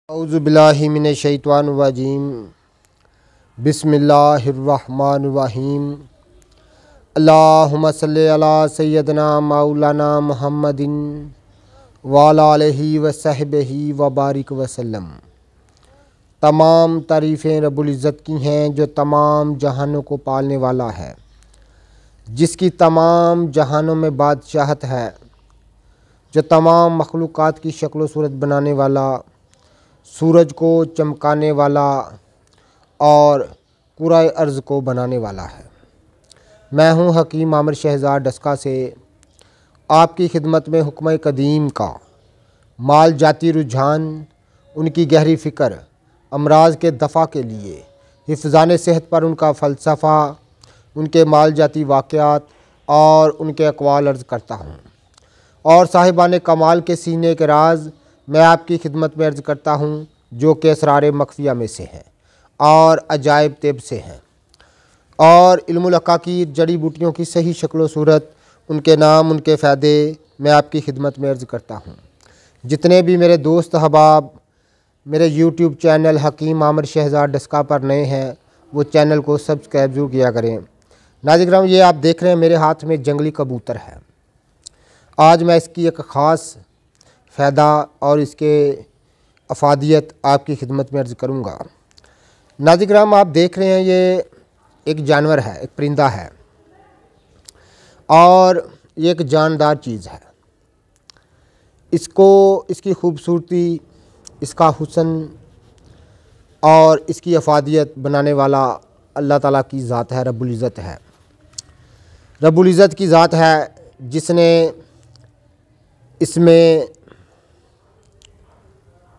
औज़ुबिल्लाहि मिनश्शैतानिर्रजीम बिस्मिल्लाहिर्रहमानिर्रहीम अल्लाहुम्मा सल्लि अला सय्यदना मौलाना मुहम्मदिन व अला आलिहि व सहबिही व बारिक वसल्लम। तमाम तारीफ़ें रब्बुल इज़्ज़त की हैं जो तमाम जहानों को पालने वाला है, जिसकी तमाम जहानों में बादशाहत है, जो तमाम मखलूक़ात की शक्ल व सूरत बनाने वाला, सूरज को चमकाने वाला और कुराए अर्ज़ को बनाने वाला है। मैं हूँ हकीम आमिर शहज़ाद डस्का से आपकी खिदमत में हुक्म कदीम का माल जाती रुझान, उनकी गहरी फ़िक्र, अमराज के दफ़ा के लिए हिफ़्ज़ान सेहत पर उनका फ़लसफ़ा, उनके माल जाती वाक़यात और उनके अक़वाल अर्ज़ करता हूँ और साहिबान कमाल के सीने के राज मैं आपकी खिदमत में अर्ज़ करता हूँ, जो कि असरार मख्फ़िया में से हैं और अजायब तेब से हैं और इल्मुल अक़ाक़ीर जड़ी बूटियों की सही शक्ल व सूरत, उनके नाम, उनके फ़ायदे मैं आपकी खिदमत में अर्ज़ करता हूँ। जितने भी मेरे दोस्त अहबाब मेरे यूट्यूब चैनल हकीम आमिर शहज़ाद डस्का पर नए हैं, वो चैनल को सब्सक्राइब ज़रूर किया करें। नाज़रीन, ये आप देख रहे हैं मेरे हाथ में जंगली कबूतर है। आज मैं इसकी एक ख़ास फ़ायदा और इसके अफादियत आपकी खिदमत में अर्ज़ करूँगा। नाज़रीन, आप देख रहे हैं ये एक जानवर है, एक परिंदा है और ये एक जानदार चीज़ है। इसको, इसकी खूबसूरती, इसका हुस्न और इसकी अफादियत बनाने वाला अल्लाह ताला की ज़ात है, रब्बुल इज़्ज़त है। रब्बुल इज़्ज़त की ज़ात है जिसने इसमें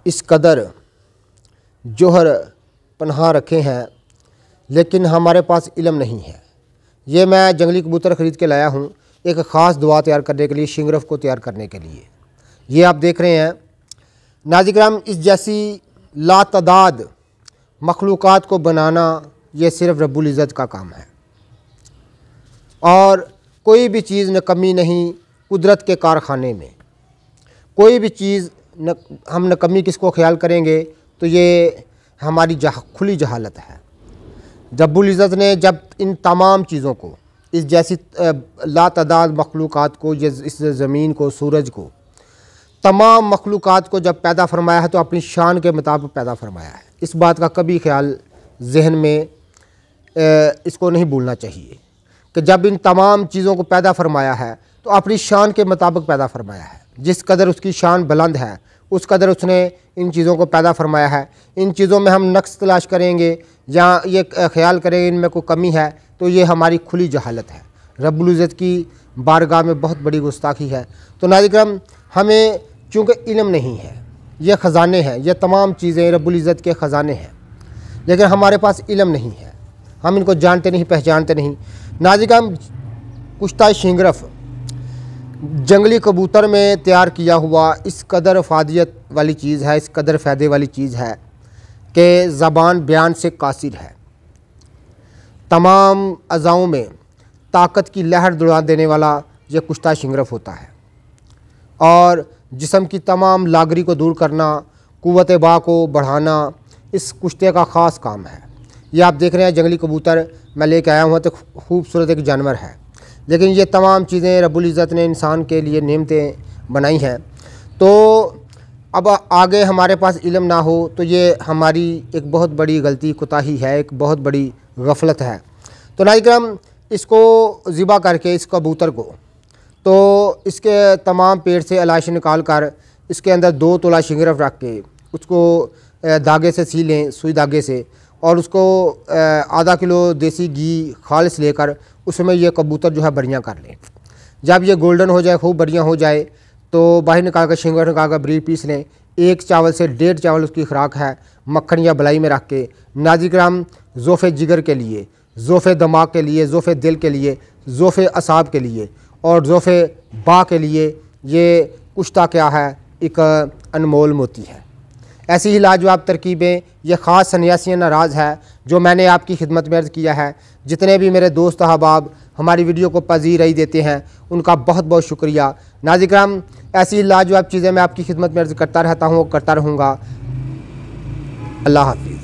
इस कदर जोहर पनाह रखे हैं, लेकिन हमारे पास इल्म नहीं है। ये मैं जंगली कबूतर ख़रीद के लाया हूँ एक ख़ास दुआ तैयार करने के लिए, शिंगरफ को तैयार करने के लिए। ये आप देख रहे हैं नाज़रीन, इस जैसी लातदाद मखलूक़ात को बनाना ये सिर्फ़ रब्बुल इज़्ज़त का काम है और कोई भी चीज़ नकमी नहीं। कुदरत के कारखाने में कोई भी चीज़ हम नकमी किसको ख्याल करेंगे तो ये हमारी खुली जहालत है। रब्बुल इज़्ज़त ने जब इन तमाम चीज़ों को, इस जैसी लातदाद मखलूक़ात को, इस ज़मीन को, सूरज को, तमाम मखलूक़ात को जब पैदा फरमाया है तो अपनी शान के मुताबिक पैदा फरमाया है। इस बात का कभी ख्याल जहन में इसको नहीं भूलना चाहिए कि जब इन तमाम चीज़ों को पैदा फरमाया है तो अपनी शान के मुताबिक पैदा फरमाया है। जिस कदर उसकी शान बुलंद है उस कदर उसने इन चीज़ों को पैदा फरमाया है। इन चीज़ों में हम नक्स तलाश करेंगे या ये ख्याल करेंगे इनमें कोई कमी है तो ये हमारी खुली जहालत है। रब्बुल इज़्ज़त की बारगाह में बहुत बड़ी गुस्ताखी है। तो नाज़रीन, हमें चूँकि इल्म नहीं है, ये ख़जाने हैं, ये तमाम चीज़ें रब्बुल इज़्ज़त के ख़जाने हैं, लेकिन हमारे पास इल्म नहीं है, हम इनको जानते नहीं, पहचानते नहीं। नाज़रीन, कुश्ता शिंगरफ जंगली कबूतर में तैयार किया हुआ इस कदर अफादियत वाली चीज़ है, इस कदर फ़ायदे वाली चीज़ है कि ज़बान बयान से कासिर है। तमाम अज़ाओं में ताकत की लहर दौड़ा देने वाला यह कुश्ता शिंगरफ होता है और जिस्म की तमाम लागरी को दूर करना, क़ुव्वत बा को बढ़ाना इस कुश्ते का ख़ास काम है। ये आप देख रहे हैं जंगली कबूतर मैं लेके आया हूँ, तो खूबसूरत एक जानवर है, लेकिन ये तमाम चीज़ें रब्बुल इज़्ज़त ने इंसान के लिए नेमतें बनाई हैं। तो अब आगे हमारे पास इल्म ना हो तो ये हमारी एक बहुत बड़ी गलती, कोताही है, एक बहुत बड़ी गफलत है। तो नाज़रीन, इसको ज़िबा करके इस कबूतर को, तो इसके तमाम पेट से अलाइश निकाल कर इसके अंदर 2 तोला शिंगरफ रख के उसको धागे से सी लें, सुई धागे से, और उसको आधा किलो देसी घी खालिस लेकर उसमें ये कबूतर जो है बरियाँ कर लें। जब ये गोल्डन हो जाए, खूब बढ़िया हो जाए, तो बाहर निकाल कर शिंगरफ निकाल कर ब्रीड पीस लें। 1 चावल से 1.5 चावल उसकी खुराक है, मक्खन या बलाई में रख के। नाज़रीन, ज़ोफ़े जिगर के लिए, ज़ोफ़े दिमाग के लिए, ज़ोफ़े दिल के लिए, ज़ोफ़े असाब के लिए और ज़ोफ़े बा के लिए ये कुश्ता क्या है, एक अनमोल मोती है। ऐसी ही लाजवाब तरकीबें, ये ख़ास सन्यासियाना राज है जो मैंने आपकी खिदमत में अर्ज़ किया है। जितने भी मेरे दोस्त अहबाब हमारी वीडियो को पजीराई देते हैं उनका बहुत बहुत शुक्रिया। नाज़रीन, ऐसी लाजवाब चीज़ें मैं आपकी खिदमत में अर्ज़ करता रहता हूँ, करता रहूँगा। अल्लाह हाफिज़।